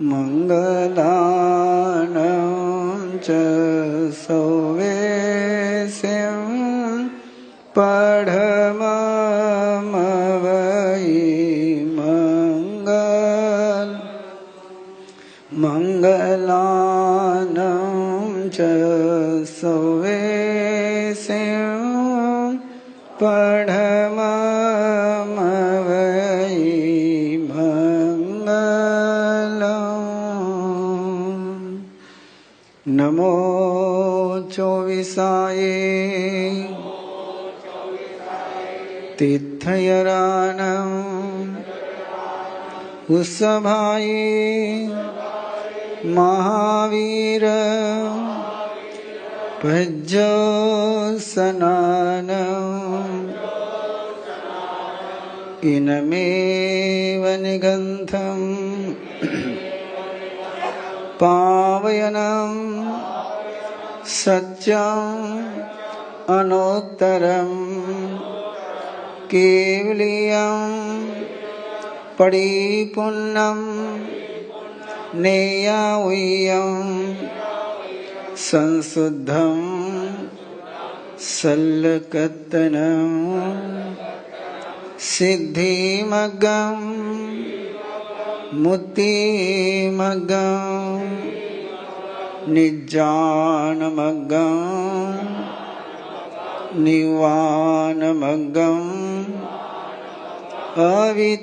मङ्गलानं च सौवेशं पढममवै मङ्गलानं च सौवेशं पढममवै मङ्गलम्। नमो चौविसाये तीर्थयरानम् उसभाये महावीर भज्जो सनानम् इनमेव निगन्धम् पावयनं सत्यम् अनोत्तरम् केवलियं परिपूर्णं नेयावीयं संशुद्धं सल्लकत्तनं सिद्धिमग्गं मुक्तिमग्गं निज्जानमग्गं निवानमग्गं अवितमविसन्धि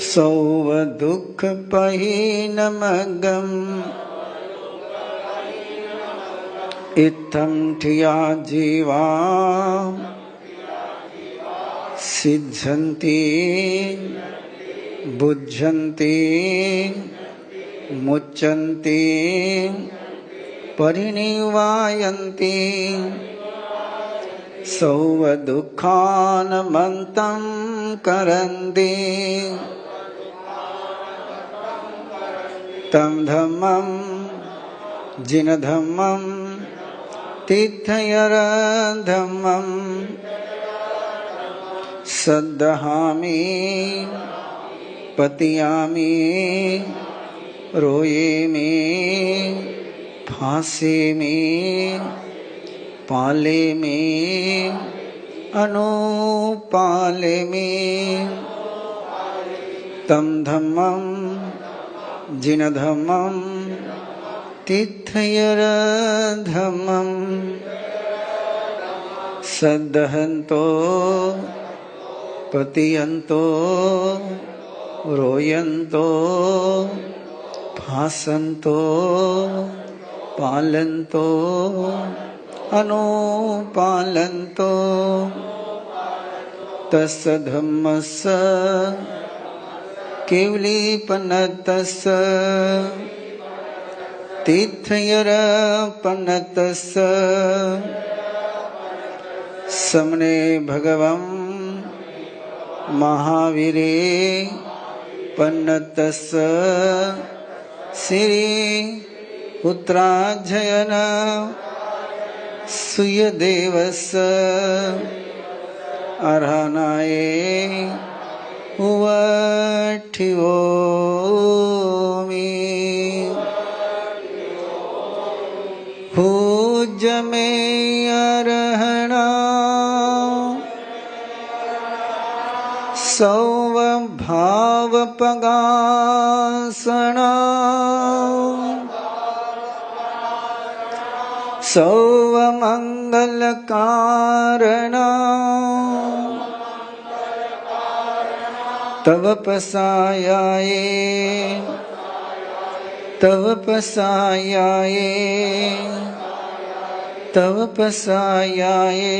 सौवदुःखपहीनमग्गम् इत्थं ठिया जीवा सिद्ध्यन्ति बुध्यन्ति मुच्यन्ति परिनिवायन्ति सौवदुःखानमन्तं करन्ति तं धम्मं जिनधम्मं तीर्थयरधम्मं सद्दहामि पतियामि रोयेमि फासेमि पालेमि अनुपालेमि तं धम्मं जिनधम्मं तीर्थयरधम्मं सद्दहन्तो पतियन्तो रोयन्तो फासन्तो पालन्तो अनुपालन्तो तस्य धम्मस्य केवलीपनतस्य तीर्थयरपनतस्य समने भगवं महावीरे पन्नतस्य श्री पुत्राजयन सुयदेवस्य अर्हनाये उवठिवोमि पूज्यमे अर्हणा सौवभावपगासना सौवमङ्गलकारणा तव पसायाये तव पसायाये तव पसायाये।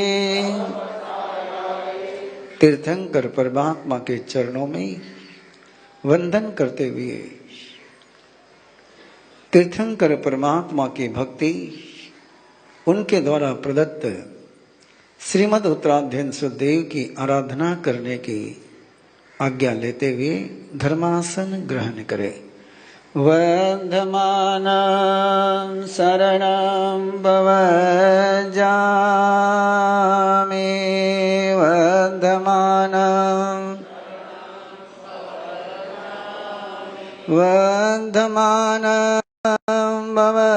तीर्थंकर परमात्मा के चरणों में वंदन करते हुए तीर्थंकर परमात्मा की भक्ति उनके द्वारा प्रदत्त श्रीमद् उत्तराध्ययन सुखदेव की आराधना करने की आज्ञा लेते हुए धर्मासन ग्रहण करें। वर्धमानं शरणं भवजामि वर्धमानं भवजामि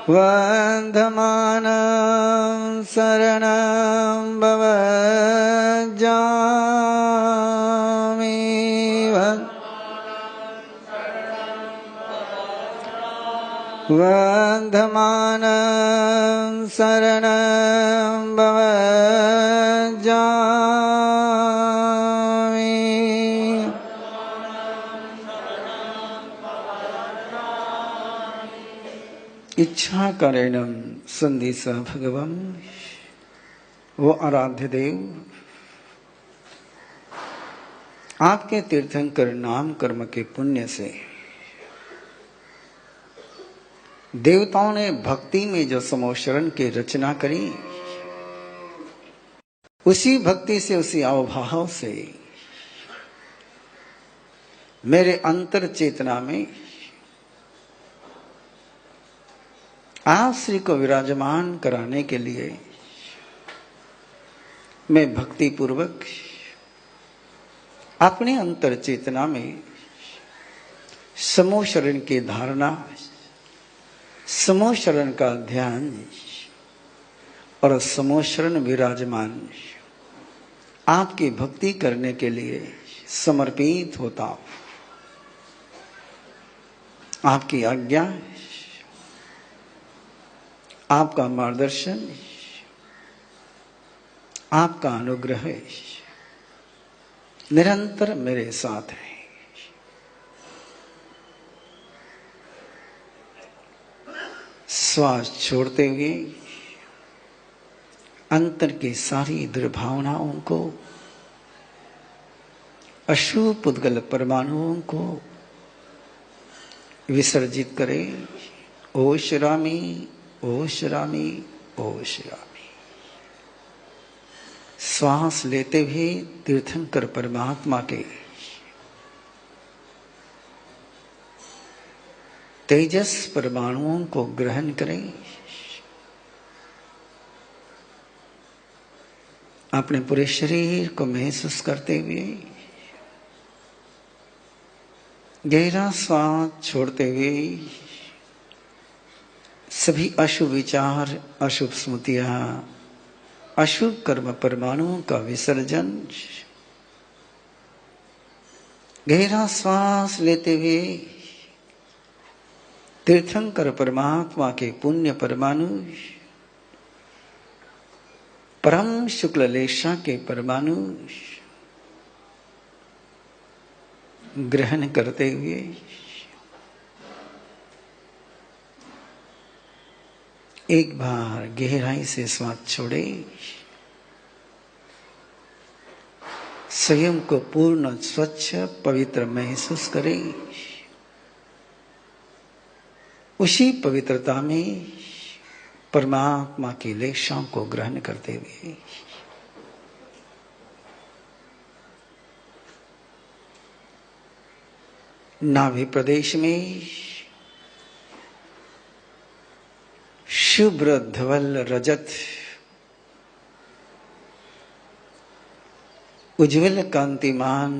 वर्धमानं शरणं भवजामि वर्धमानं शरणं भवजामि इच्छा करेणम संदेश भगवान वो आराध्य देव आपके तीर्थंकर नाम कर्म के पुण्य से देवताओं ने भक्ति में जो समोशरण की रचना करी, उसी भक्ति से उसी अवभाव से मेरे अंतर चेतना में आप श्री को विराजमान कराने के लिए मैं भक्ति पूर्वक अपने अंतर चेतना में समूह शरण की धारणा, समूह शरण का ध्यान और समूह शरण विराजमान आपकी भक्ति करने के लिए समर्पित होता हूं। आपकी आज्ञा, आपका मार्गदर्शन, आपका अनुग्रह निरंतर मेरे साथ है। श्वास छोड़ते हुए अंतर की सारी दुर्भावनाओं को, अशुभ पुद्गल परमाणुओं को विसर्जित करें। ओशरामी ओशरामी ओशरामी। श्वास लेते हुए तीर्थंकर परमात्मा के तेजस परमाणुओं को ग्रहण करें। अपने पूरे शरीर को महसूस करते हुए गहरा श्वास छोड़ते हुए सभी अशुभ विचार, अशुभ स्मृतियां, अशुभ कर्म परमाणुओं का विसर्जन। गहरा श्वास लेते हुए तीर्थंकर परमात्मा के पुण्य परमाणु, परम शुक्ल लेशा के परमाणु ग्रहण करते हुए एक बार गहराई से श्वास छोड़े। स्वयं को पूर्ण स्वच्छ पवित्र महसूस करें। उसी पवित्रता में परमात्मा की लेशाओं को ग्रहण करते हुए नाभि प्रदेश में शुभ्र धवल रजत उज्जवल कांतिमान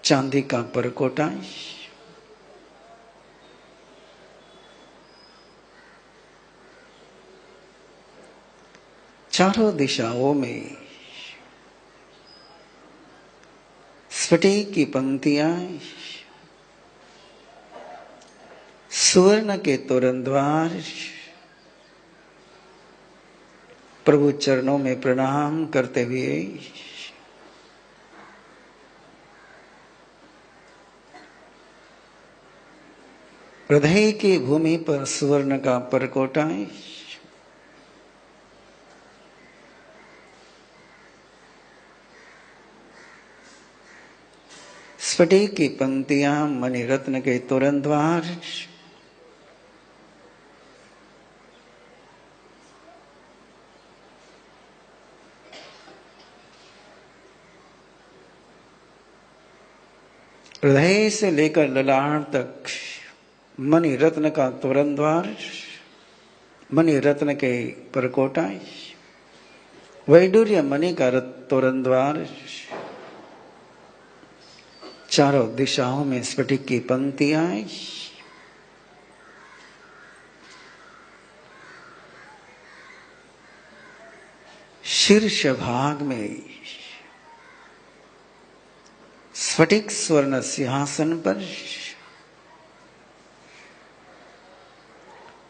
चांदी का परकोटा चारों दिशाओं में स्फटिक की पंक्तियां, सुवर्ण के तोरण द्वार, प्रभु चरणों में प्रणाम करते हुए हृदय की भूमि पर सुवर्ण का परकोटा, स्फटिक की पंक्तियां, मणिरत्न के तोरण द्वार, हृदय से लेकर ललाट तक मणि रत्न का तोरण द्वार, मणि रत्न के परकोटा, वैडूर्य मणि का तोरण द्वार, चारों दिशाओं में स्फटिक की पंक्तियां, शीर्ष भाग में स्फटिक स्वर्ण सिंहासन पर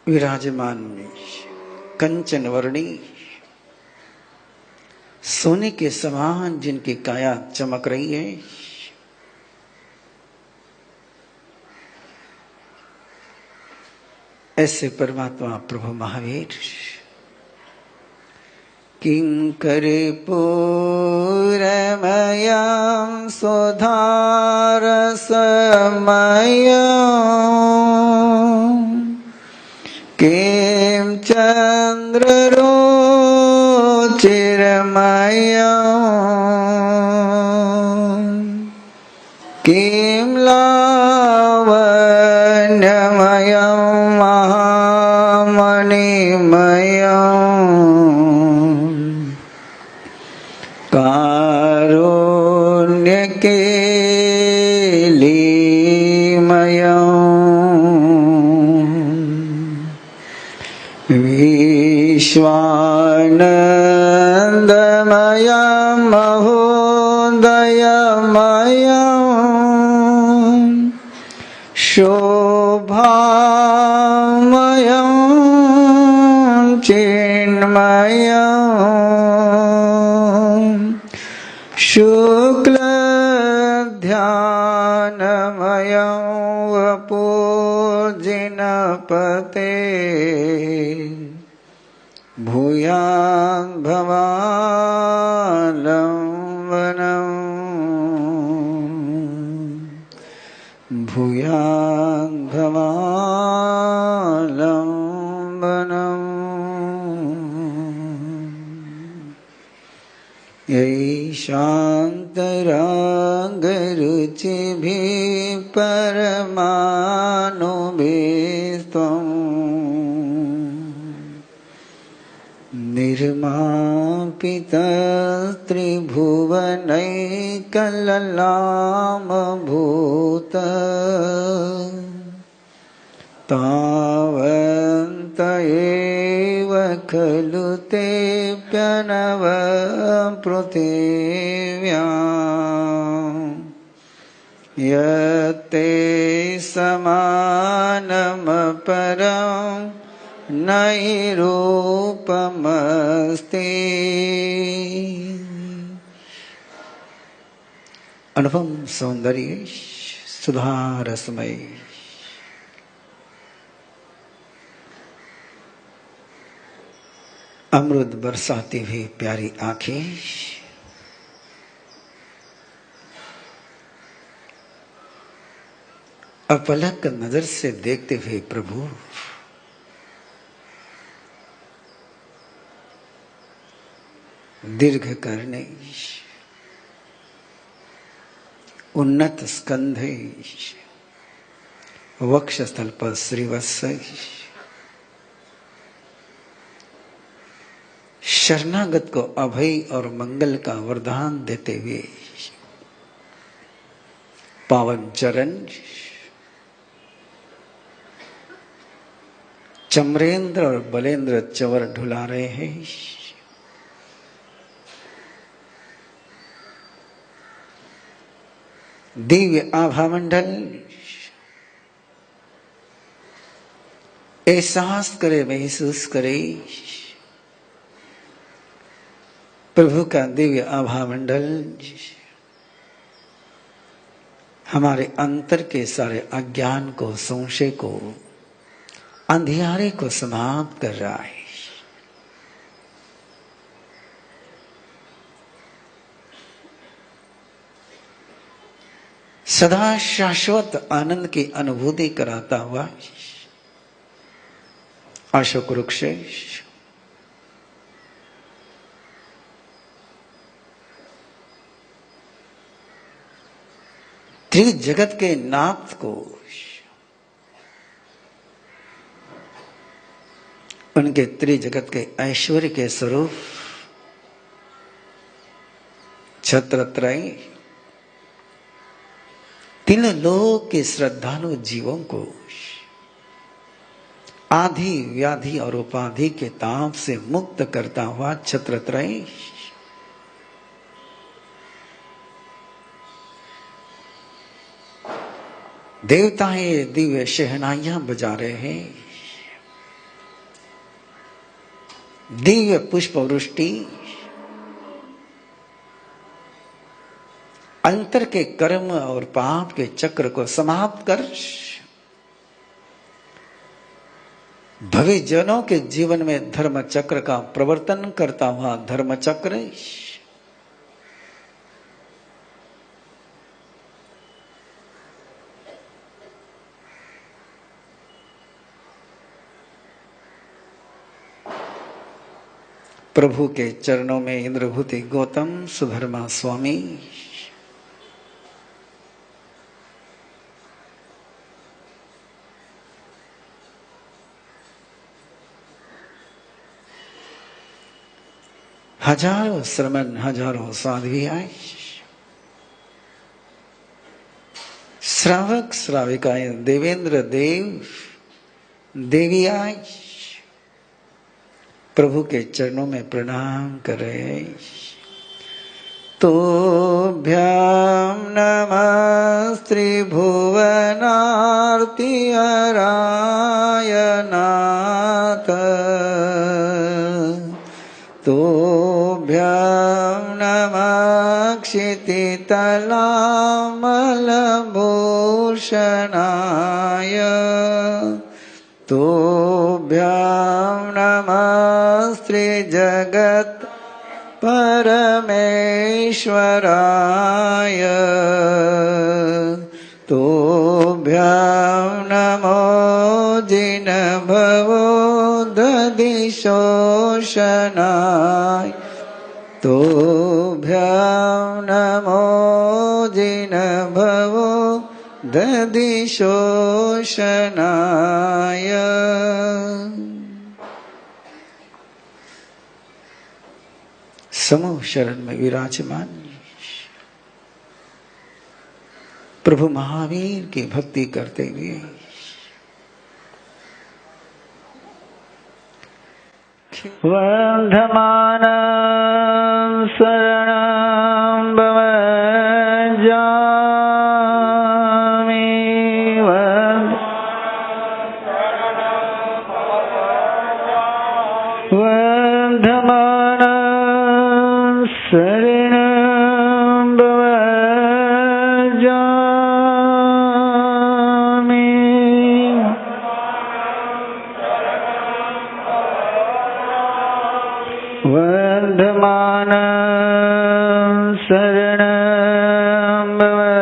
विराजमान कंचन वर्णी सोने के समान जिनकी काया चमक रही है, ऐसे परमात्मा प्रभु महावीर किं करे पूरमयं सुधारसमयं, किं चन्द्ररुचिरमयं, किं लावण्यमयं महामणिमयं, कारुण्य केलिमयं, विश्वानन्दमयं महोदयमयं, शोभामयं चिन्मयं, शुक्लध्यानमयं वपुर्जिनपते, भूयान् भवालम्बनं, भूयान् भवालम्बनं, शान्तरागरुचिभिः परमानुभिस्त्वं, निर्मापितस्त्रिभुवनैकललामभूत, तावन्त एव खलु तेऽप्यनवपृथिव्यां, यत्ते समानमपरं नैरूपमस्ति। अनुपम सौंदर्य सुधा रसमय, अमृत बरसाती हुई प्यारी आंखें, अपलक नजर से देखते हुए प्रभु दीर्घ करने, उन्नत स्कंधे, वक्षस्थल पर श्रीवत्स, शरणागत को अभय और मंगल का वरदान देते हुए पावन चरण, चमरेंद्र और बलेंद्र चवर ढुला रहे हैं। दिव्य आभा मंडल एहसास करे, महसूस करे प्रभु का दिव्य आभा मंडल हमारे अंतर के सारे अज्ञान को, संशय को, अंधियारे को समाप्त कर रहा है। सदा शाश्वत आनंद की अनुभूति कराता हुआ अशोक वृक्ष, त्रिजगत के नाथ को उनके त्रिजगत के ऐश्वर्य के स्वरूप छत्रत्रय तीन लोक के श्रद्धालु जीवों को आधि व्याधि और उपाधि के ताप से मुक्त करता हुआ छत्रत्रय देवताएं दिव्य शहनाइयां बजा रहे हैं, दिव्य पुष्प वृष्टि अंतर के कर्म और पाप के चक्र को समाप्त कर भविष्य जनों के जीवन में धर्म चक्र का प्रवर्तन करता हुआ धर्म चक्र प्रभु के चरणों में इंद्रभूति गौतम सुधर्मा स्वामी हजारों श्रमण हजारों साध्वी आए, श्रावक श्राविकाएं देवेंद्र देव देवी आए, प्रभु के चरणों में प्रणाम कर रहे हैं। तोभ्याम नमस्ते भुवनार्ति हराय नाथ, तोभ्याम नमः क्षितितलामलभूषणाय, तोभ्याम नमस्ते जगत परमेश्वराय, तोभ्याम नमो जिनभवो दधिशोषणाय, तोभ्याम नमो जिनभवो दधिशोषणाय। समूह शरण में विराजमान प्रभु महावीर की भक्ति करते हुए वंदमानं शरणं भवजामि, वंदमानं शरणं भवजामि, वंदमानं शरणं भवजामि,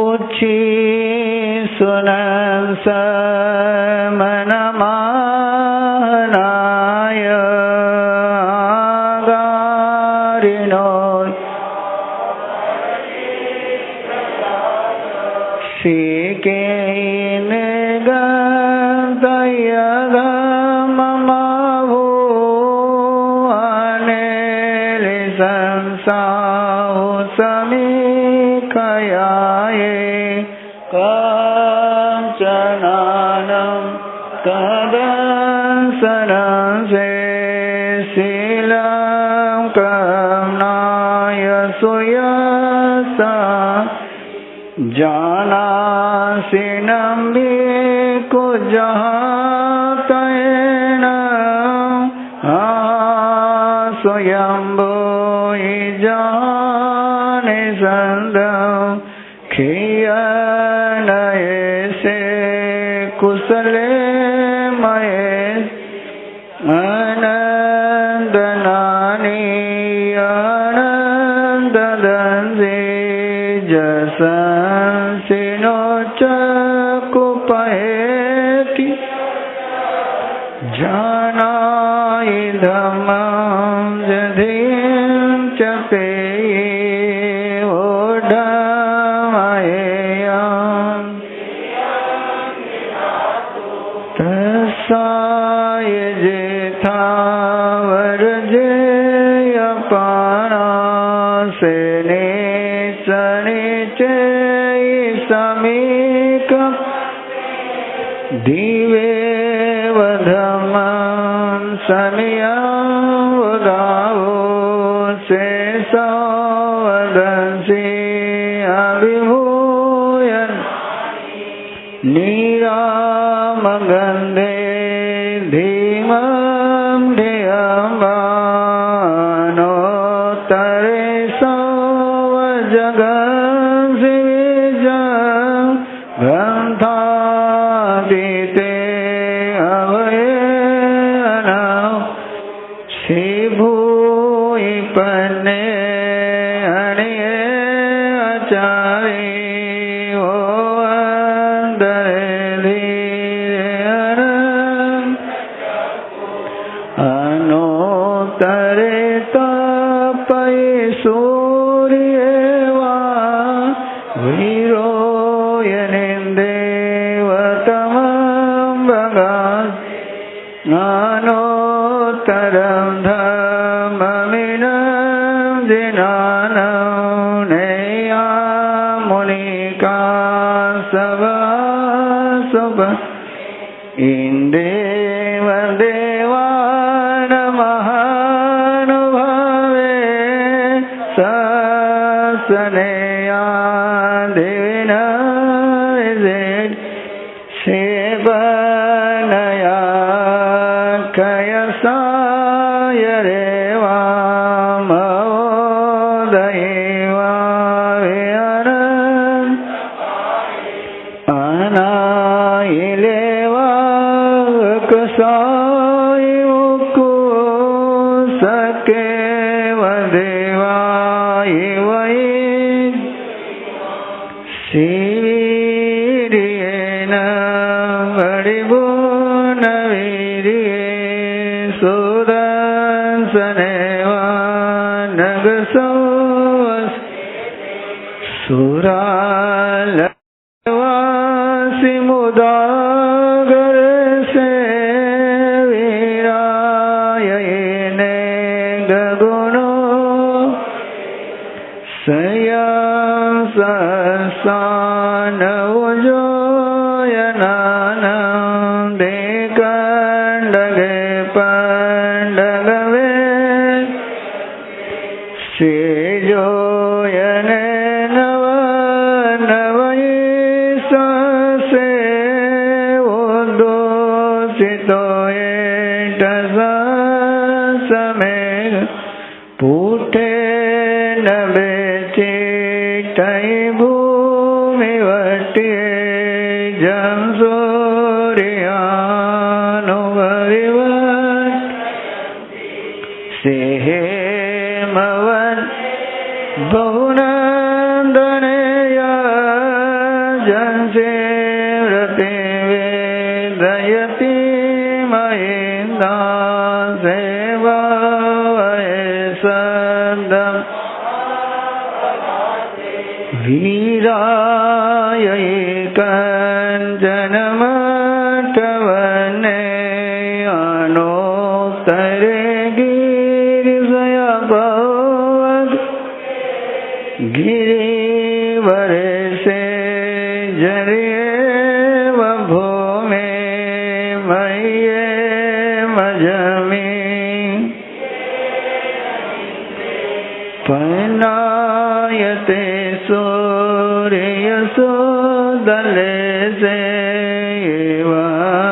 उच्ची सुनं समनमानाय आगारिणो शिकेन गन्तयगममभो अनेल संसाहु समीकयाये काञ्चनानं तदंसनं से शीलं कमनाय सुयसा जानासि नम्बे को जहातेन स्वयंभो जाने संदम खियनये से कुशले मये आनंदनानि आनंददंसे जसंसिनो चकुपहेति जानायि धम्मं जधिं च पेये स्थावर जय पाणा सेने सनिचे समीक दिवे वधमं समिया गावो से सवदंसी अभिभूयन नीराम गंधे धीमं धियमानो तरे सव जगन्सि विजं ग्रन्थादिते अवयेन शिभूयि पन्ने अणिये आचार्य ज्ञानोत्तरं धम्ममिनं जिनानं नैयामुनिका सभासुभ इन्देव देवान् महानुभावे ससनेया देविना सेवनया कयसाय रेवा महोदयेवा विहरन् अनायिलेवा कसाय उक्कु सकेव देवाय वै शिवीर्येण वडिभुनवीर्ये सुदंसनेवा नगसोऽस् सुरालवासि मुदागरसे वीरायने गगुणो सयं सहसानवजोयनानं देकण्डगे पण्डगवे सेजोयने नव नवयिससे उद्दोषितोयेटसमे पुटे नवेचिटै भूमिवट्ये जंसूर्यानुवरिवत् सेहेमवन् बहुनन्दनया जंसे व्रते वेदयति मयेन्दा सेवावये सन्दम् वीराय कञ्चनमठवने अनोत्तरे गिरिजया भवद् गिरिवरे जर्येव भूमे मय्ये मजमि पनायते सूर्यसुदले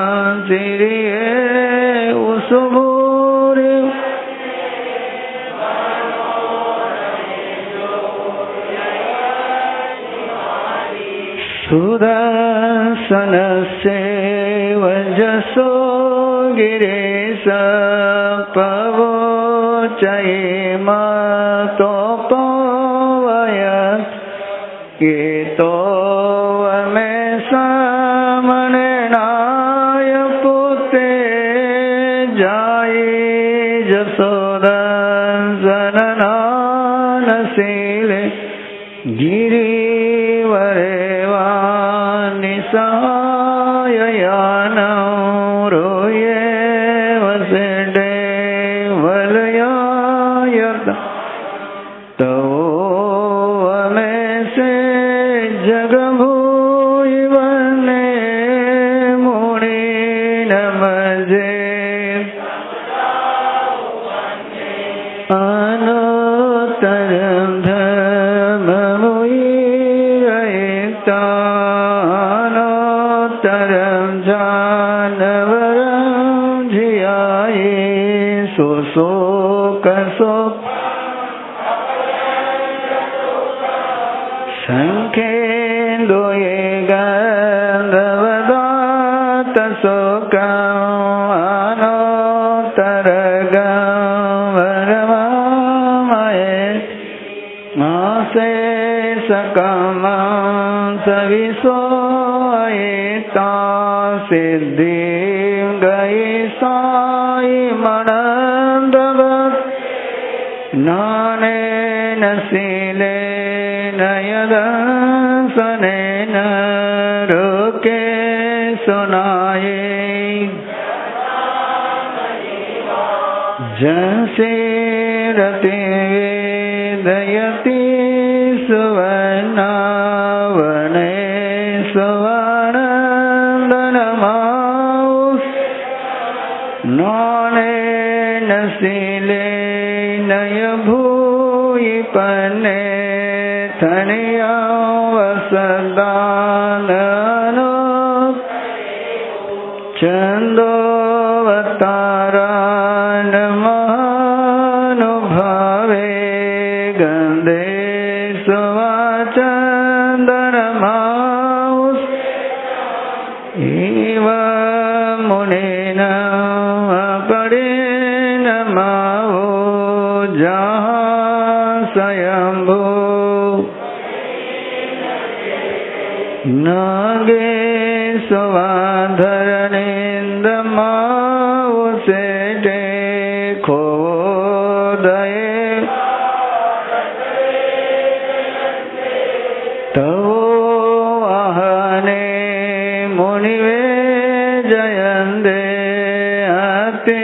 सेवासिरिये उसुभूरि सुदर्शनस्य वजसो गिरीश पवोचयेमतोपवयत् केतो मे सामनेनाय पुते जाये जसोदंसननानशीले गिरिवरे वानिसाययानौ रोये वसेडे अनोत्तरं धर्ममुनिरयितानोत्तरं जानवरं धियाये सुशोकशोक संखेन्दुये गन्धवदातशोकम् अनोत्तरगं वरमामये मासेशकमं सविशोयिता सिद्धिं गयिसायिमनन्दवत् ज्ञानेन शीलेन यदर्शनेन लोके सुनाये जंसीरति वेदयति सुवर्णावने सुवर्णन्दनमाउस् ज्ञानेन शीलेन भूयि पन्ने धनिया वसदाननो चन्दोवतारान् महानुभावे गन्धे सुवाचन्दनमाउस् इव मुनेन परेण मावो जहाँ स्वयंभू नागेशवाधरणेन्दमावसेटे खोदये तवो आहने मुनिवे जयन्ते अति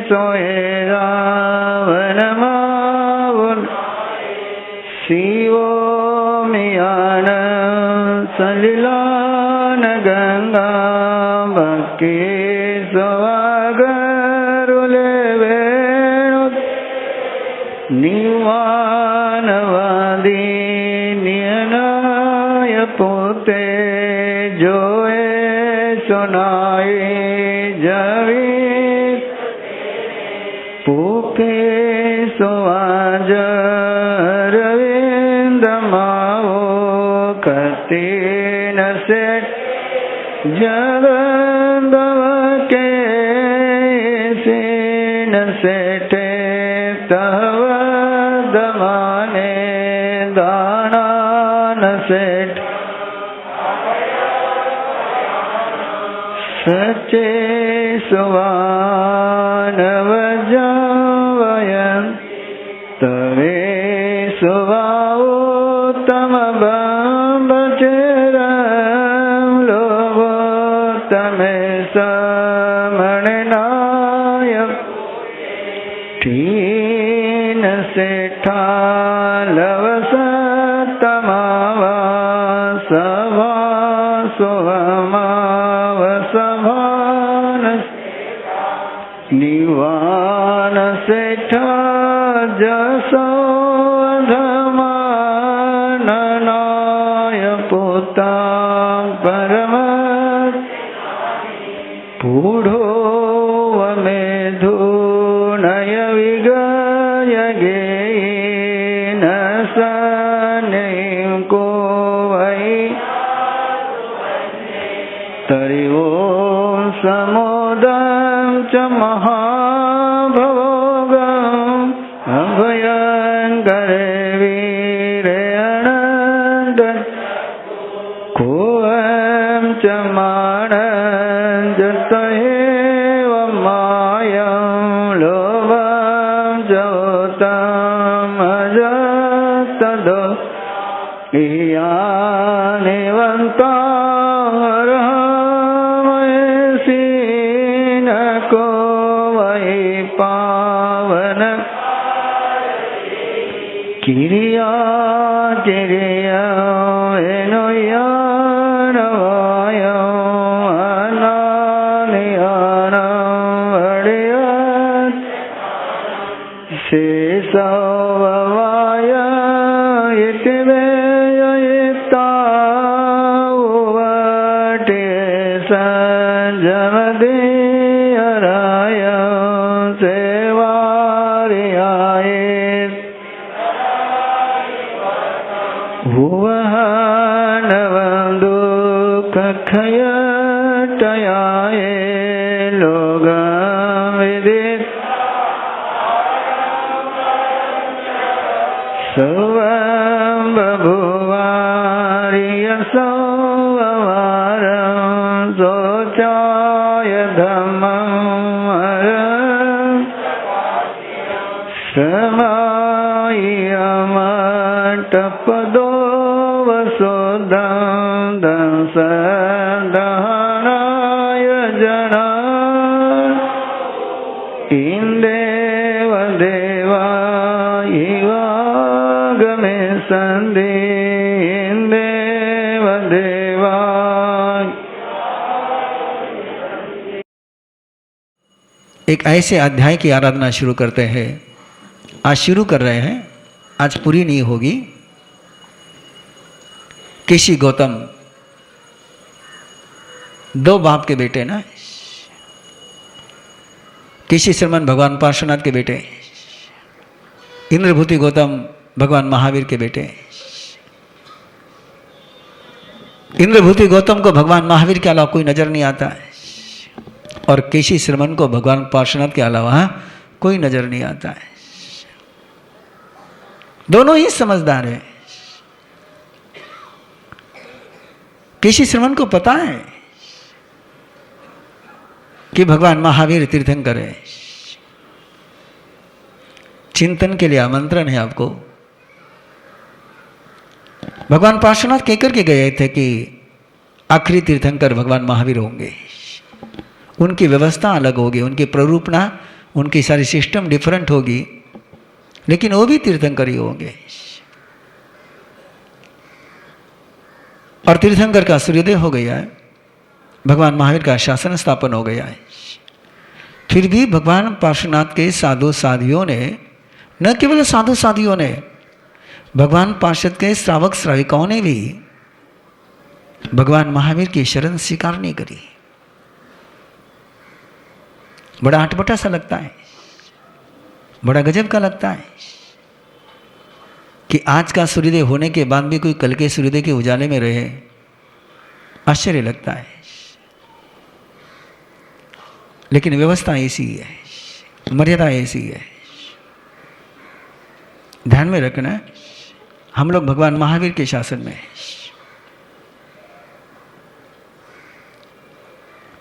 सोये रावणमावुन् शिवो मियान सलिलान गंगा भक्ति सवागरुले वेणु निवानवादी नियनाय पोते जोए सुनाए जवी पुके सुवाज रविंद्रमाओ कते न सेठ जगंदव के से न सेठे तव दमाने दाना न सेठ सच्चे सुवानव जावयन् तवे सुवाओ तम बचरं लोभो तमे समणनाय तीन सेठा लवसतमावा सभा सुवमावसभान निवान सेठा जसोधमाननाय पुता परम पूढो वमेधुनय विगयगेन सनें को वै तरि ओं समोदं च महाभोगम् अभयङ्करे वीरे अनन्त कोऽहं च मानञ्जतयेव मायं लोभं जोतमजतदो इयानिवन्तारहमयसि न को वै पावन किरिया किरिया एनुयानवाय अनानियानवडियत् शेषवाय इति वेयिता उवटे संजमदीयराय सेवार्याय भुवनवन्दु कखयटयाय लोगविदित् सर्वं बभुवार्य संवरं शोचाय धम्मं समायमटपदो वसुदं दंसदहनाय जना इंदेव देवा इवागमे संदे इंदेव देवा। एक ऐसे अध्याय की आराधना शुरू करते हैं। आज शुरू कर रहे हैं, आज पूरी नहीं होगी। केशी गौतम दो बाप के बेटे ना, केशी श्रमण भगवान पार्श्वनाथ के बेटे, इंद्रभूति गौतम भगवान महावीर के बेटे। इंद्रभूति गौतम को भगवान महावीर के अलावा कोई नजर नहीं आता है और केशी श्रमण को भगवान पार्श्वनाथ के अलावा कोई नजर नहीं आता है। दोनों ही समझदार है। केशी श्रमण को पता है कि भगवान महावीर तीर्थंकर है। चिंतन के लिए आमंत्रण है आपको। भगवान पार्श्वनाथ कहकर के गए थे कि आखिरी तीर्थंकर भगवान महावीर होंगे। उनकी व्यवस्था अलग होगी, उनकी प्ररूपणा, उनकी सारी सिस्टम डिफरेंट होगी, लेकिन वो भी तीर्थंकर ही होंगे। और तीर्थंकर का सूर्योदय हो गया है, भगवान महावीर का शासन स्थापन हो गया है। फिर भी भगवान पार्श्वनाथ के साधु साधियों ने, न केवल साधु साधियों ने, भगवान पार्षद के श्रावक श्राविकाओं ने भी भगवान महावीर की शरण स्वीकार नहीं करी। बड़ा अटपटा सा लगता है, बड़ा गजब का लगता है कि आज का सूर्योदय होने के बाद भी कोई कल के सूर्योदय के उजाले में रहे। आश्चर्य लगता है, लेकिन व्यवस्था ऐसी है, मर्यादा ऐसी है। ध्यान में रखना, हम लोग भगवान महावीर के शासन में हैं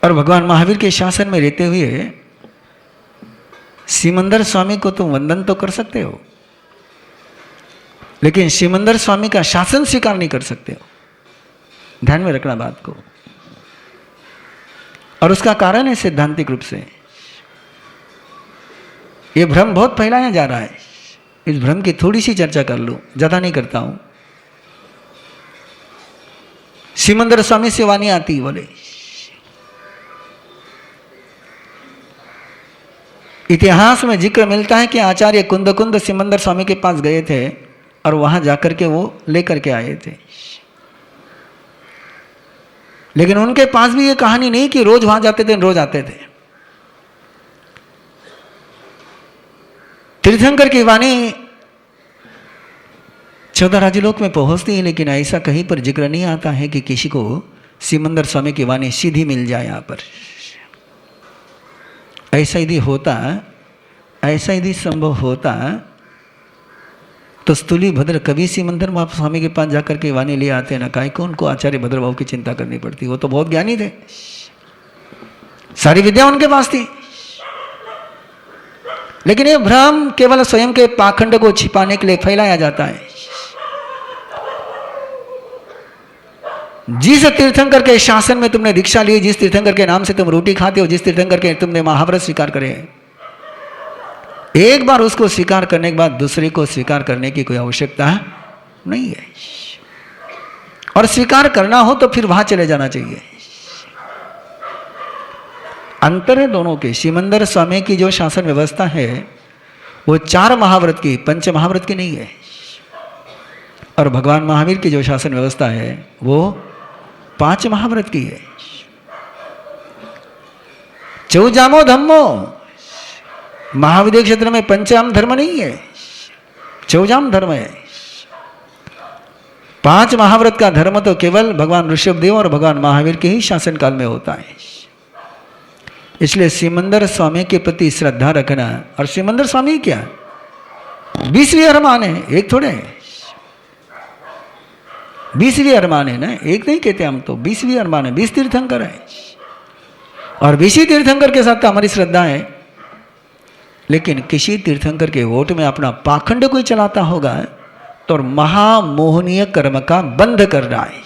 और भगवान महावीर के शासन में रहते हुए सिमंदर स्वामी को तुम वंदन तो कर सकते हो, लेकिन सिमंदर स्वामी का शासन स्वीकार नहीं कर सकते हो। ध्यान में रखना बात को। और उसका कारण है सिद्धांतिक रूप से यह भ्रम बहुत फैलाया जा रहा है। इस भ्रम की थोड़ी सी चर्चा कर लूं, ज्यादा नहीं करता हूं। सिमंदर स्वामी से वाणी आती बोले, इतिहास में जिक्र मिलता है कि आचार्य कुंद सिमंदर स्वामी के पास गए थे और वहां जाकर के वो लेकर के आए थे। लेकिन उनके पास भी ये कहानी नहीं कि रोज वहां जाते थे, रोज आते थे। तीर्थंकर की वाणी 14 राज्यलोक में पहुंचती है, लेकिन ऐसा कहीं पर जिक्र नहीं आता है कि किसी को सिमंदर स्वामी की वाणी सीधी मिल जाए। यहां पर ऐसा यदि होता, ऐसा यदि संभव होता तो स्थूली भद्र कभी सिमंदर स्वामी के पास जाकर के वाणी ले आते ना, काहे को उनको आचार्य भद्रभाव की चिंता करनी पड़ती। वो तो बहुत ज्ञानी थे, सारी विद्या उनके पास थी। लेकिन ये भ्रम केवल स्वयं के पाखंड को छिपाने के लिए फैलाया जाता है। जिस तीर्थंकर के शासन में तुमने दीक्षा ली, जिस तीर्थंकर के नाम से तुम रोटी खाते हो, जिस तीर्थंकर के तुमने महाव्रत स्वीकार करे, एक बार उसको स्वीकार करने के बाद दूसरे को स्वीकार करने की कोई आवश्यकता नहीं है। और स्वीकार करना हो तो फिर वहां चले जाना चाहिए। अंतर है दोनों के। सिमंदर स्वामी की जो शासन व्यवस्था है वो 4 महाव्रत की, 5 महाव्रत की नहीं है। और भगवान महावीर की जो शासन व्यवस्था है वो 5 महाव्रत की है। चौजामो धम्मो, महाविद्य क्षेत्र में पंचाम धर्म नहीं है, चौजाम धर्म है। 5 महाव्रत का धर्म तो केवल भगवान ऋषभदेव और भगवान महावीर के ही शासन काल में होता है। इसलिए सिमंदर स्वामी के प्रति श्रद्धा रखना। और सिमंदर स्वामी क्या 20वीं अरमान है, एक थोड़े 20वीं अरमान है ना, एक नहीं कहते हम तो, 20वीं अरमान है, 20 तीर्थंकर है। और 20 तीर्थंकर के साथ तो हमारी श्रद्धा है। लेकिन किसी तीर्थंकर के वोट में अपना पाखंड कोई चलाता होगा तो महामोहनीय कर्म का बंध कर रहा है,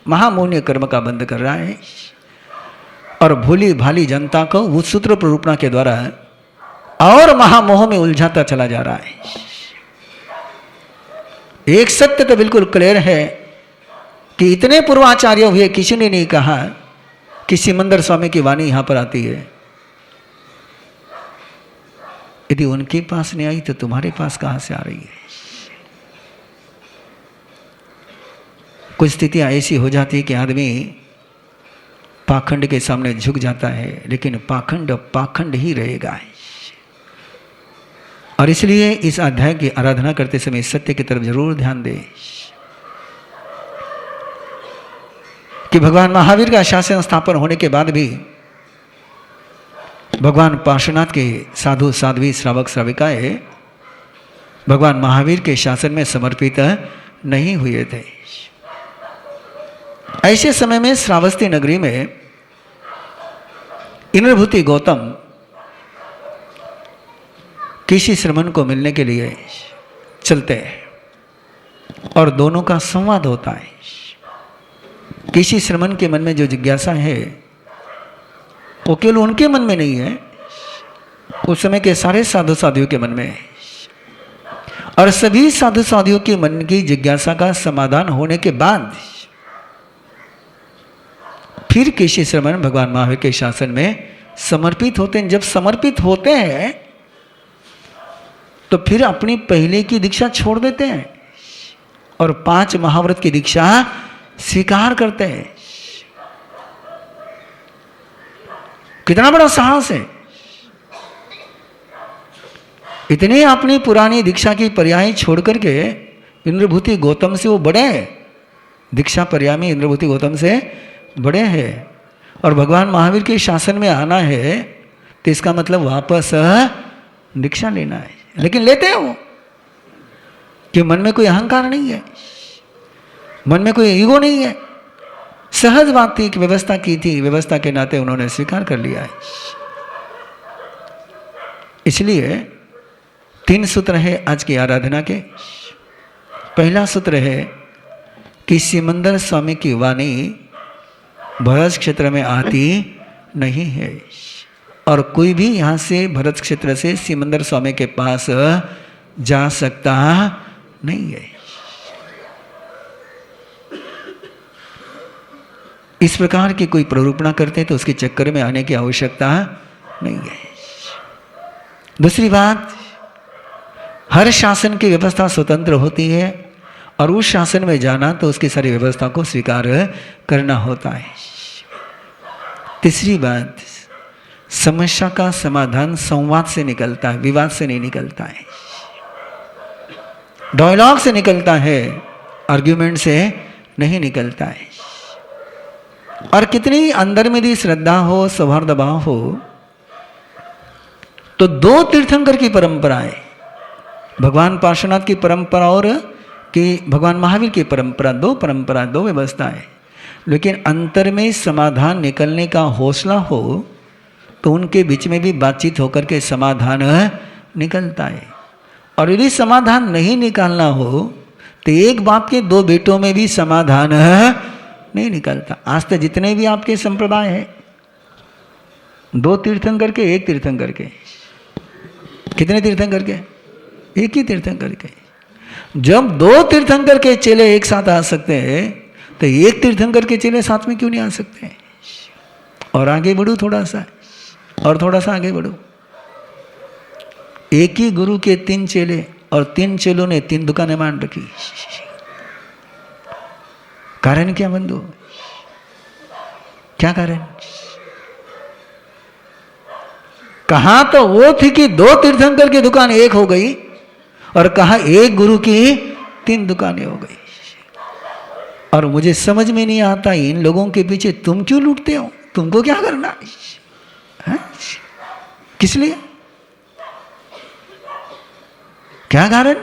महामोहनीय कर्म का बंध कर रहा है। और भोली भाली जनता को उस सूत्र प्ररूपणा के द्वारा और महामोह में उलझाता चला जा रहा है। एक सत्य तो बिल्कुल क्लियर है कि इतने पूर्वाचार्य हुए, किसी ने नहीं कहा कि सिमंदर स्वामी की वाणी यहां पर आती है। यदि उनके पास नहीं आई तो तुम्हारे पास कहां से आ रही है? कुछ स्थितियां ऐसी हो जाती है कि आदमी पाखंड के सामने झुक जाता है, लेकिन पाखंड पाखंड ही रहेगा। और इसलिए इस अध्याय की आराधना करते समय सत्य की तरफ जरूर ध्यान दें कि भगवान महावीर का शासन स्थापन होने के बाद भी भगवान पार्श्वनाथ के साधु साध्वी श्रावक श्राविकाएं भगवान महावीर के शासन में समर्पित नहीं हुए थे। ऐसे समय में श्रावस्ती नगरी में इंद्रभूति गौतम किसी श्रमण को मिलने के लिए चलते हैं और दोनों का संवाद होता है। किसी श्रमण के मन में जो जिज्ञासा है वो केवल उनके मन में नहीं है, उस समय के सारे साधु साधियों के मन में है। और सभी साधु साधियों के मन की जिज्ञासा का समाधान होने के बाद फिर किसी श्रमण भगवान महावीर के शासन में समर्पित होते हैं। जब समर्पित होते हैं तो फिर अपनी पहले की दीक्षा छोड़ देते हैं और 5 महाव्रत की दीक्षा स्वीकार करते हैं। कितना बड़ा साहस है! इतनी अपनी पुरानी दीक्षा की पर्याय छोड़ करके इंद्रभूति गौतम से वो बड़े हैं, दीक्षा पर्याय में इंद्रभूति गौतम से बड़े हैं। और भगवान महावीर के शासन में आना है तो इसका मतलब वापस दीक्षा लेना है। लेकिन लेते हैं वो कि मन में कोई अहंकार नहीं है, मन में कोई ईगो नहीं है। सहज बात थी कि व्यवस्था की थी, व्यवस्था के नाते उन्होंने स्वीकार कर लिया है। इसलिए 3 सूत्र है आज की आराधना के। पहला सूत्र है कि सिमंदर स्वामी की वाणी भरत क्षेत्र में आती नहीं है और कोई भी यहाँ से भरत क्षेत्र से सिमंदर स्वामी के पास जा सकता नहीं है। इस प्रकार की कोई प्ररूपणा करते तो उसके चक्कर में आने की आवश्यकता नहीं है। दूसरी बात, हर शासन की व्यवस्था स्वतंत्र होती है और उस शासन में जाना तो उसकी सारी व्यवस्था को स्वीकार करना होता है। तीसरी बात, समस्या का समाधान संवाद से निकलता है, विवाद से नहीं निकलता है, डायलॉग से निकलता है, आर्ग्यूमेंट से नहीं निकलता है। और कितनी अंदर में भी श्रद्धा हो, सौहार्द भाव हो, तो 2 तीर्थंकर की परंपरा है, भगवान पार्श्वनाथ की परंपरा और कि भगवान महावीर की परंपरा, 2 परंपरा, 2 व्यवस्था है। लेकिन अंतर में समाधान निकलने का हौसला हो तो उनके बीच में भी बातचीत होकर के समाधान निकलता है। और यदि समाधान नहीं निकालना हो तो एक बाप के 2 बेटों में भी समाधान नहीं निकलता। आज तक जितने भी आपके संप्रदाय हैं, 2 तीर्थंकर के, 1 तीर्थंकर के, कितने तीर्थंकर के? 1 ही तीर्थंकर के। जब 2 तीर्थंकर के चेले एक साथ आ सकते हैं तो 1 तीर्थंकर के चेले साथ में क्यों नहीं आ सकते? और आगे बढ़ो थोड़ा सा, और थोड़ा सा आगे बढ़ो। एक ही गुरु के 3 चेले और 3 चेलों ने 3 दुकानें मान रखी। कारण क्या बंधु? क्या कारण? कहां तो वो थी कि 2 तीर्थंकर की दुकान एक हो गई और कहा एक गुरु की 3 दुकानें हो गई। और मुझे समझ में नहीं आता इन लोगों के पीछे तुम क्यों लूटते हो? तुमको क्या करना है? किस लिए? क्या कारण?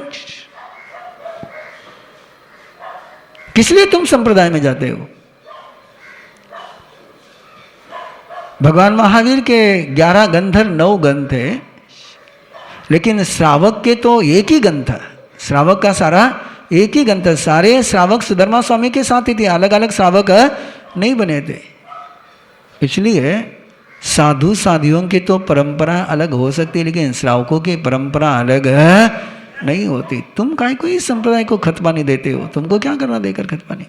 किस लिए तुम संप्रदाय में जाते हो? भगवान महावीर के 11 गंधर 9 गण थे, लेकिन श्रावक के तो एक ही गण था। श्रावक का सारा एक ही गण था। सारे श्रावक सुधर्मा स्वामी के साथ ही थे, अलग अलग श्रावक नहीं बने थे। इसलिए साधु साधियों की तो परंपरा अलग हो सकती है, लेकिन श्रावकों की परंपरा अलग नहीं होती। तुम काहे को इस संप्रदाय को खतपानी देते हो? तुमको क्या करना देकर खतपानी?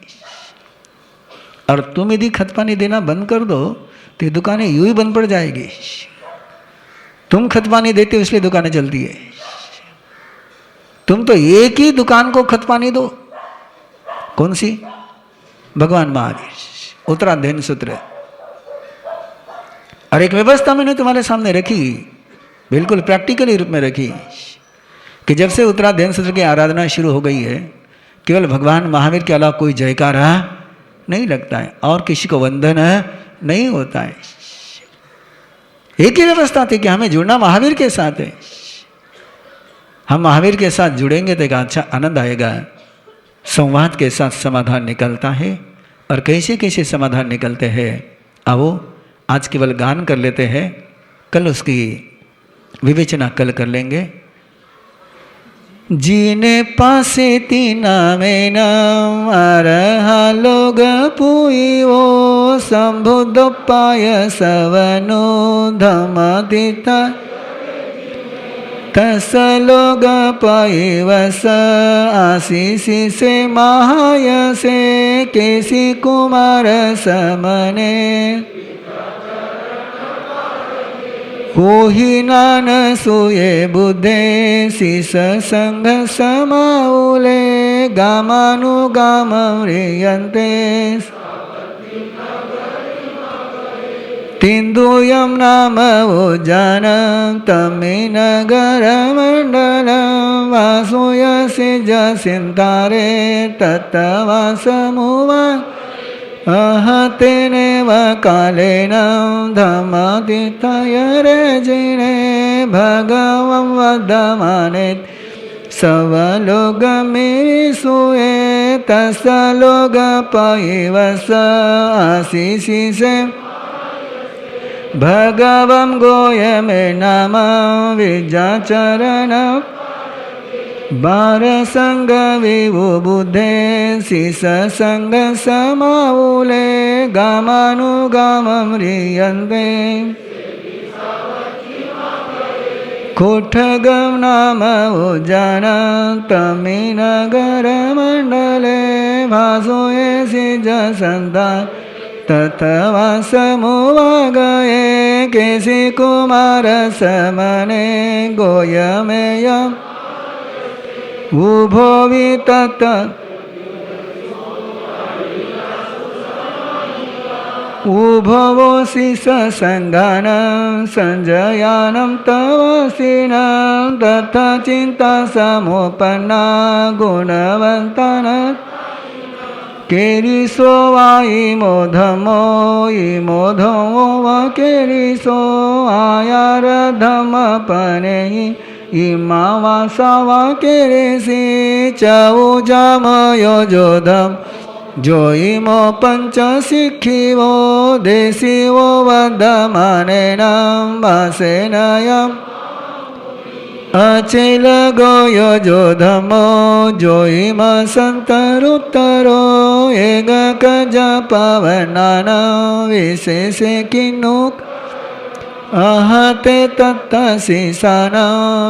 और तुम यदि खतपानी देना बंद कर दो तो दुकानें यूं ही बंद पड़ जाएगी। तुम खतपानी देते हो इसलिए दुकानें चलती है। तुम तो एक ही दुकान को खतपानी दो। कौन सी? भगवान महावीर उत्तराध्ययन सूत्र। और एक व्यवस्था मैंने तुम्हारे सामने रखी, बिल्कुल प्रैक्टिकली रूप में रखी, कि जब से उत्तराध्ययन सूत्र की आराधना शुरू हो गई है, केवल भगवान महावीर के अलावा कोई जयकारा नहीं लगता है और किसी को वंदन नहीं होता है। एक ही व्यवस्था थी कि हमें जुड़ना महावीर के साथ है। हम महावीर के साथ जुड़ेंगे तो एक अच्छा आनंद आएगा। संवाद के साथ समाधान निकलता है। और कैसे कैसे समाधान निकलते हैं, आओ आज केवल गान कर लेते हैं, कल उसकी विवेचना कल कर लेंगे। जीने पासे तीना में नाम आरहा लोग पुईवो संबुद्ध पाय सवनो धमादिता तस लोग पाइवस आशीषी से महाय से केसी कुमार समने कोही नान सुये बुद्धे शिष संग समाउले गामानुगाम म्रियन्ते तिन्दुयम नाम उज्जनम तमे नगर मंडलम वासुयसे जसिन्तारे तत्तवासमुवा अहतेने व कालेन धम्मादिताय रेजिने भगवं वदमाने सवलोकमेसुए तसलोक पाइवस आशीषि से भगवं गोयमे नम विजाचरण बार संग विभु बुद्धे शिष संग समाउले गामानुगाम म्रियन्ते कोठगम नाम उज्जन तमी नगर मंडले भासोये सिज संता तथवा समुवागये केसी कुमार समने गोयमेयम् उभो वितत उभवो शिष संगानं संजयानं तवसीनं तथा चिंता समुपन्ना गुणवंतन केरिसो वा इमो धमो वा केरिसो आयार धमपनेहि इमा वासावा केरेसी चाऊ जामयो जोधम जो इमो पंच सिखिवो देशिवो वदमानेनं वासेनयम् अचेल गोयो जोधमो जो इम संतरुत्तरो एगक जपवनान विशेषे किन्नुक अहते तत्तशिषान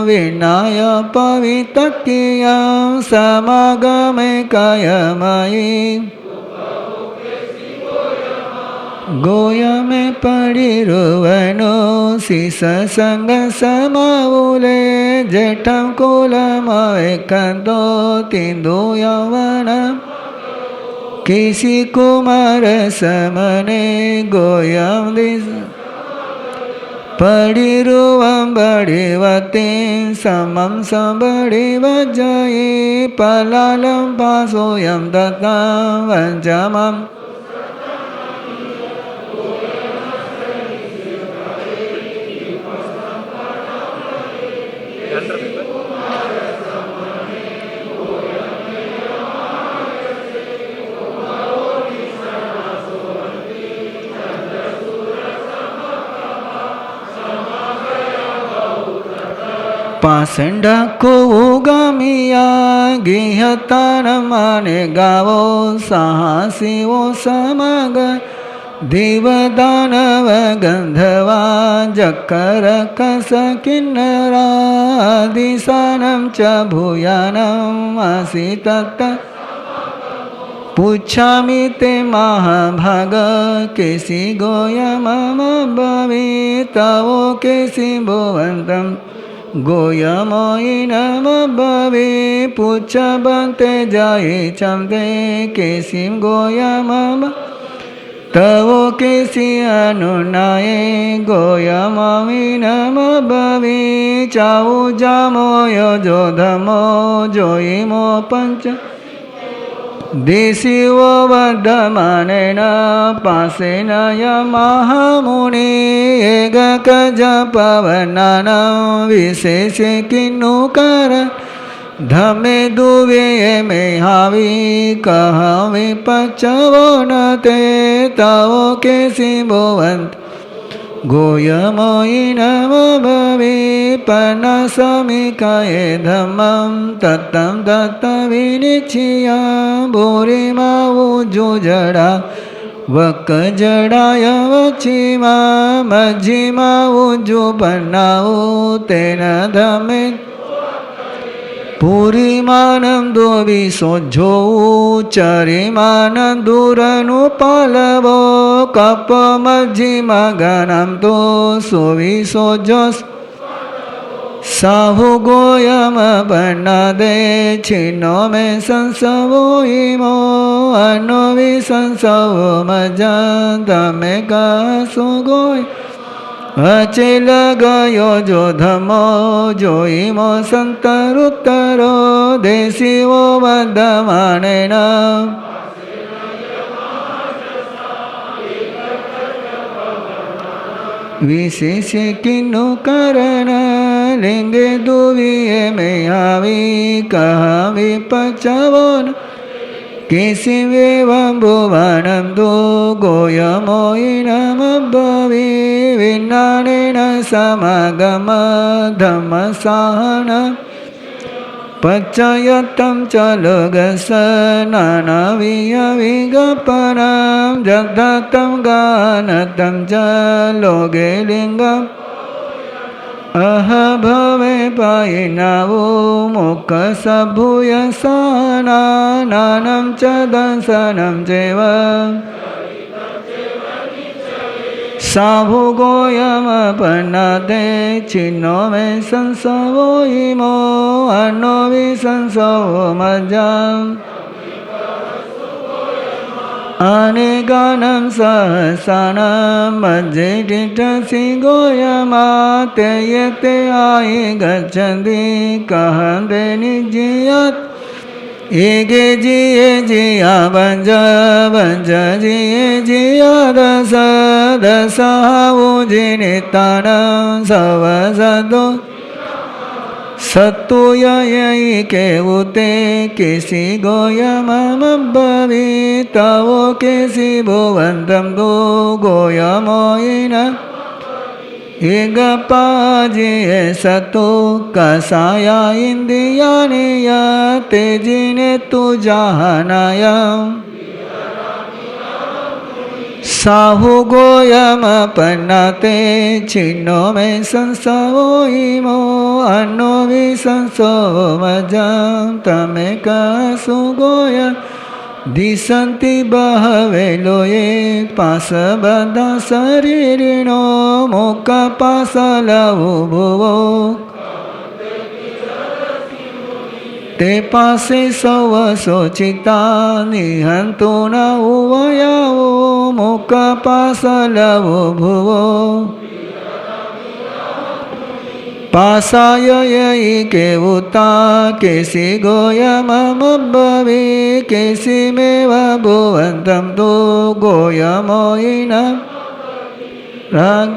विनाय पवितकिया समागमे कायमयी गोयमे पडिरुवनो शिष संग समाउले जेठं कुलमवेकन्तो तिन्दु यौवनं केसि कुमार समने गोयं दिश पडिरुवं बडिवतीं समं सबडिवजये पलालं पासोऽयं दत्तं वञ्चमम् पाषण्डको गामिया गेहतानमाने गावो साहसिवो समग देवदानव गन्धर्वा जकरकस किन्नरादिशानं च भूयानम् आसीत् पुच्छामि ते महाभाग केसि गोयमम भवेत् तवो केसि भुवन्तं गोयमोयिनम भवे पुच्छबन्ते जये चन्दे केसिं गोयमम तवो केसि अनुनाये गोयमोयिनम भवे चावु जामो योजोधमो जोयिमो पञ्च देशिवो वर्धमानेन पासेन यमहामुनि एककज पवनानं विशेषे किन्नुकर धमे दुवे मे हावि कहवि पचवो न ते तवो केसि भुवन्त गोयमोयिनम भवे पन्नसमिकाये धम्मं तत्तं दत्तविनिच्छिया भूरिमा उज्जुजडा वक्कजडाय वचिमा मज्जिमा उज्जुपन्नाउ तेन धम्मे पूरिमानं दुविसोज्झो चरिमानं दूरनुपालवो कपमज्जिमगनं तो सुविसोज्झोस् साहु गोयम बन्नादे छिन्नो मे संसवो इमो अन्नो विसंसवो मजान्तमे कासु गोय अचेल गयो जो धमो जोइमो संतरुत्तरो देशिवो वर्धमानेन विशेषे किन्नुकरण लिंगे दुविये मे हावि कहवि पचवो केसिवेवं भुवनं दो गोयमोयिनम भवे विज्ञानेन समागम धम्मसाहन पच्चयतं च लोगस नानावियविगपनं जगदत्तं गानतं च लोगे लिङ्गम् अहभवे पायिनावो मोक्षसभूयसानानं च दंसनं चैव साहु गोयमपन्नाते छिन्नो मे संसवो इमो अन्नो विसंसवो मज्जाम् अनेकानं सहसानं मध्ये टिटसि गोयमाते यते आयि गच्छन्ति कहन्ते निज्यत् एगे जिये जिया वञ्ज वञ्ज जिये जिया दश दशावु जिनितानं सवसदो सत्तुययि केवुते केसि गोयमम भवे तवो केसि भुवन्तं दो गोयमोयिन एकपाजिये सत्तु कसाया इन्द्रियाणि तेजिने तु जाहनायम् साहु गोयमपन्नाते छिन्नो मे संसवो इमो अन्नो विसंसवो मज्जां तमेकासु गोय दिशन्ति बहवे लोये पाशबद्धा शरीरिणो मुखपाशलवो भुवो ते पासे सव सोचिता निहंतु न उवयावो मुख पासलवो भुवो पासाय यई केवुता केसि गोयममुद्भवे केसि मेव भुवन्तं तु गोयमोयिन राग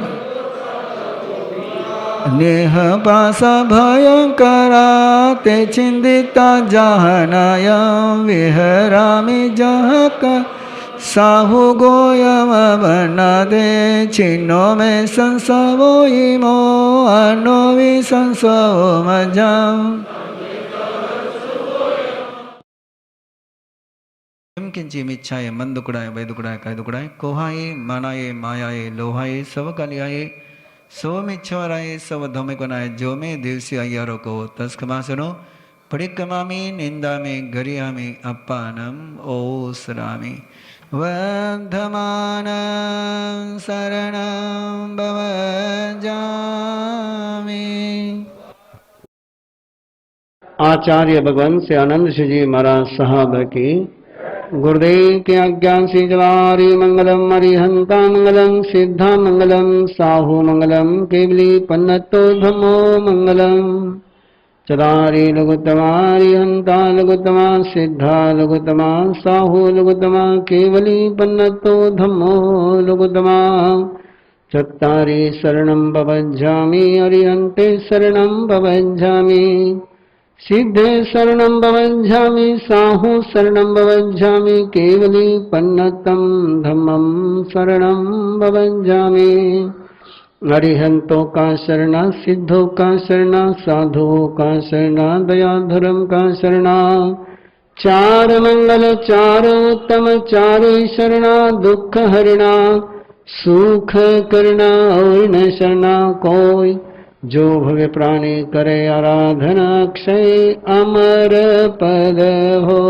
नेह पासा भयंकरा ते चिंदिता जहनाय विहरामि जहक साहु गोयम बनादे छिन्नो में संसवो इमो अनो वि संसवो मजम किंची मिच्छाए मन दुकड़ाए वै दुकड़ाए काय दुकड़ाए कोहाए मनाए मायाए लोहाए सब कलियाए सो मिच्छवराए सब धोमे कोनाए जो में दिवसी अय्यारो को तस्कमा सुनो परिक्रमामि निंदामि गरियामि अप्पानम ओसरामि वर्धमानं शरणं भवजामि। आचार्य भगवान से आनंद जी महाराज साहब की गुरुदेव के आज्ञा से जवारी मंगलम अरिहंता मंगलम सिद्धा मंगलम साहू मंगलम केवली पन्नतो धम्मो मंगलम चदारी लघुतमा अरिहंता लघुतमा सिद्धा लघुतमा साहू लघुतमा केवली पन्नतो धम्मो लघुतमा चत्तारि शरणं भवज्जामि अरिहन्ते शरणं भवज्जामि सिद्धे शरणं भवज्जामि साहू शरणं भवज्जामि केवली पन्नतं धम्मं शरणं भवज्जामि अरिहंतों का शरणा सिद्धों का शरणा साधुओं का शरणा दयाधर्म का शरणा चार मंगल चार उत्तम चारे शरणा दुख हरणा सुख करना और न शरणा कोई जो भव्य प्राणी करे आराधना अक्षय अमर पद हो।